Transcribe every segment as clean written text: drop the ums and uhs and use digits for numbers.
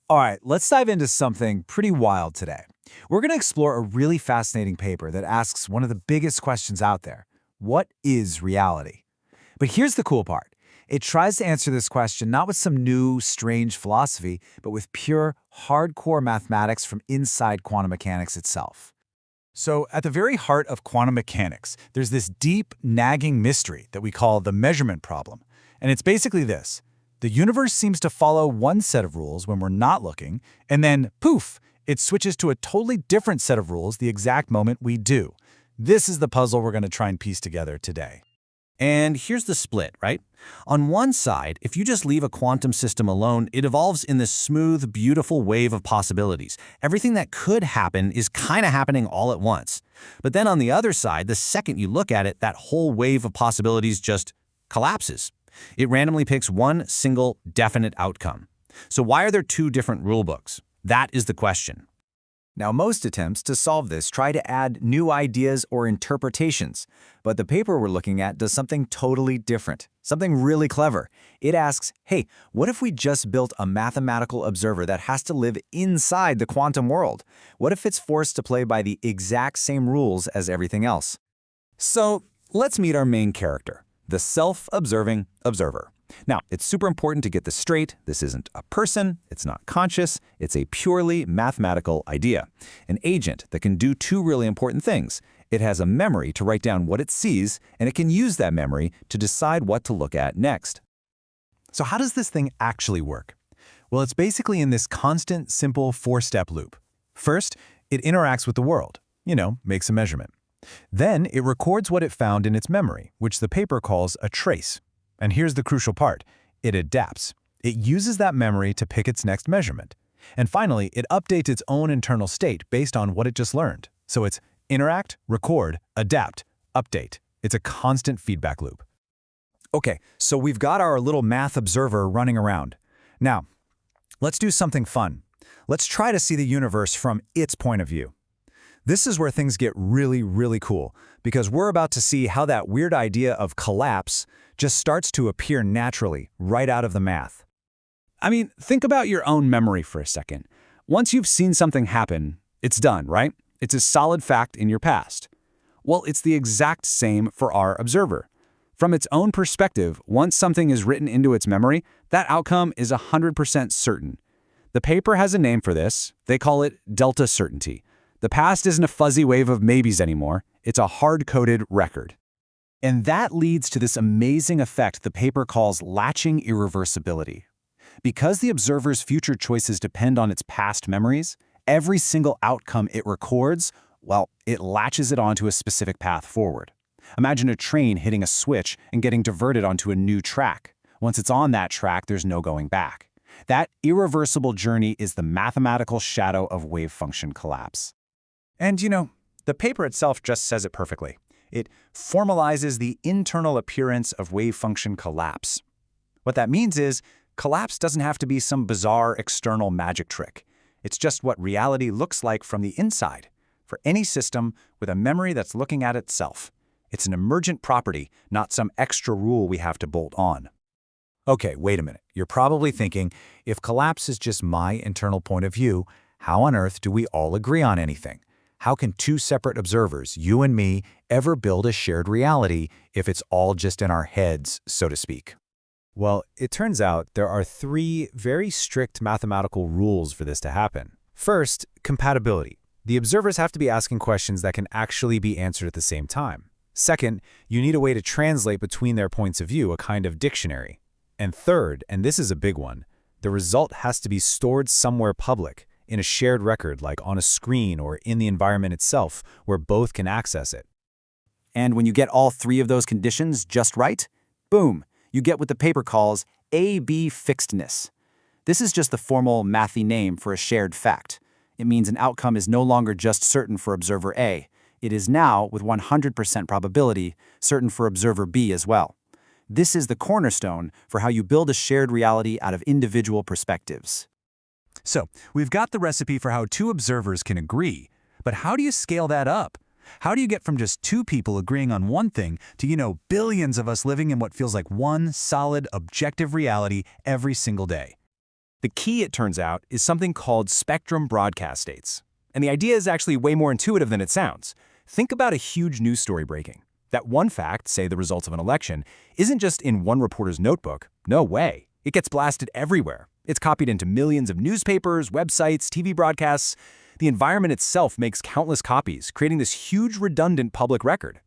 All right, let's dive into something pretty wild today. We're going to explore a really fascinating paper that asks one of the biggest questions out there. What is reality? But here's the cool part. It tries to answer this question not with some new, strange philosophy, but with pure, hardcore mathematics from inside quantum mechanics itself. So, at the very heart of quantum mechanics, there's this deep, nagging mystery that we call the measurement problem. And it's basically this. The universe seems to follow one set of rules when we're not looking, and then, poof, it switches to a totally different set of rules the exact moment we do. This is the puzzle we're going to try and piece together today. And here's the split, right? On one side, if you just leave a quantum system alone, it evolves in this smooth, beautiful wave of possibilities. Everything that could happen is kind of happening all at once. But then on the other side, the second you look at it, that whole wave of possibilities just collapses. It randomly picks one single, definite outcome. So why are there two different rulebooks? That is the question. Now, most attempts to solve this try to add new ideas or interpretations, but the paper we're looking at does something totally different, something really clever. It asks, hey, what if we just built a mathematical observer that has to live inside the quantum world? What if it's forced to play by the exact same rules as everything else? So let's meet our main character, the self-observing observer. Now, it's super important to get this straight. This isn't a person, it's not conscious, it's a purely mathematical idea. An agent that can do two really important things. It has a memory to write down what it sees, and it can use that memory to decide what to look at next. So how does this thing actually work? Well, it's basically in this constant, simple four-step loop. First, it interacts with the world, makes a measurement. Then it records what it found in its memory, which the paper calls a trace. And here's the crucial part. It adapts. It uses that memory to pick its next measurement. And finally, it updates its own internal state based on what it just learned. So it's interact, record, adapt, update. It's a constant feedback loop. Okay, so we've got our little math observer running around. Now, let's do something fun. Let's try to see the universe from its point of view. This is where things get really, really cool, because we're about to see how that weird idea of collapse just starts to appear naturally, right out of the math. I mean, think about your own memory for a second. Once you've seen something happen, it's done, right? It's a solid fact in your past. Well, it's the exact same for our observer. From its own perspective, once something is written into its memory, that outcome is 100% certain. The paper has a name for this. They call it delta certainty. The past isn't a fuzzy wave of maybes anymore. It's a hard-coded record. And that leads to this amazing effect the paper calls latching irreversibility. Because the observer's future choices depend on its past memories, every single outcome it records, well, it latches it onto a specific path forward. Imagine a train hitting a switch and getting diverted onto a new track. Once it's on that track, there's no going back. That irreversible journey is the mathematical shadow of wave function collapse. And the paper itself just says it perfectly. It formalizes the internal appearance of wave function collapse. What that means is, collapse doesn't have to be some bizarre external magic trick. It's just what reality looks like from the inside, for any system with a memory that's looking at itself. It's an emergent property, not some extra rule we have to bolt on. Okay, wait a minute. You're probably thinking, if collapse is just my internal point of view, how on earth do we all agree on anything? How can two separate observers, you and me, ever build a shared reality if it's all just in our heads, so to speak? Well, it turns out there are three very strict mathematical rules for this to happen. First, compatibility. The observers have to be asking questions that can actually be answered at the same time. Second, you need a way to translate between their points of view, a kind of dictionary. And third, and this is a big one, the result has to be stored somewhere public, in a shared record like on a screen or in the environment itself where both can access it. And when you get all three of those conditions just right, boom, you get what the paper calls A-B fixedness. This is just the formal mathy name for a shared fact. It means an outcome is no longer just certain for observer A. It is now, with 100% probability, certain for observer B as well. This is the cornerstone for how you build a shared reality out of individual perspectives. So, we've got the recipe for how two observers can agree, but how do you scale that up? How do you get from just two people agreeing on one thing to, billions of us living in what feels like one solid, objective reality every single day? The key, it turns out, is something called spectrum broadcast states. And the idea is actually way more intuitive than it sounds. Think about a huge news story breaking. That one fact, say the results of an election, isn't just in one reporter's notebook. No way. It gets blasted everywhere. It's copied into millions of newspapers, websites, TV broadcasts. The environment itself makes countless copies, creating this huge redundant public record.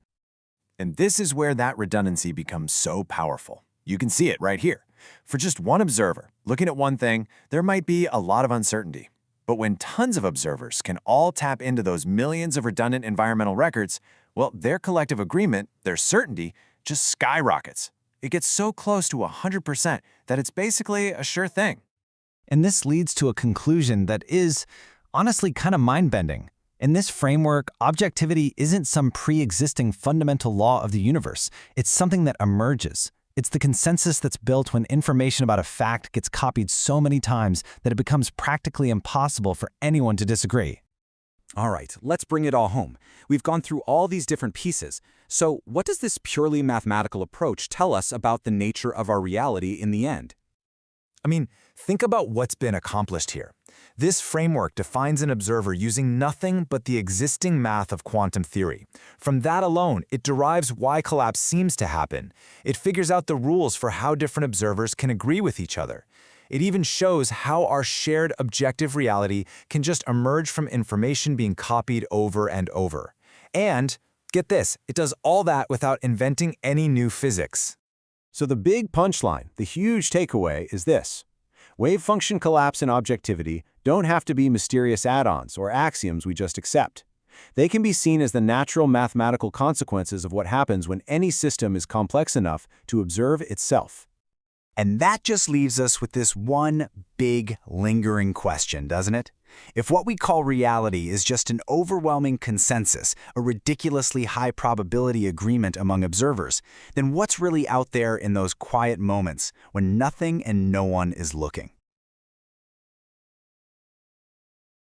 And this is where that redundancy becomes so powerful. You can see it right here. For just one observer, looking at one thing, there might be a lot of uncertainty. But when tons of observers can all tap into those millions of redundant environmental records, well, their collective agreement, their certainty, just skyrockets. It gets so close to 100% that it's basically a sure thing. And this leads to a conclusion that is, honestly, kind of mind-bending. In this framework, objectivity isn't some pre-existing fundamental law of the universe. It's something that emerges. It's the consensus that's built when information about a fact gets copied so many times that it becomes practically impossible for anyone to disagree. All right, let's bring it all home. We've gone through all these different pieces. So what does this purely mathematical approach tell us about the nature of our reality in the end? I mean, think about what's been accomplished here. This framework defines an observer using nothing but the existing math of quantum theory. From that alone, it derives why collapse seems to happen. It figures out the rules for how different observers can agree with each other. It even shows how our shared objective reality can just emerge from information being copied over and over. And, get this, it does all that without inventing any new physics. So the big punchline, the huge takeaway is this. Wave function collapse and objectivity don't have to be mysterious add-ons or axioms we just accept. They can be seen as the natural mathematical consequences of what happens when any system is complex enough to observe itself. And that just leaves us with this one big, lingering question, doesn't it? If what we call reality is just an overwhelming consensus, a ridiculously high probability agreement among observers, then what's really out there in those quiet moments when nothing and no one is looking?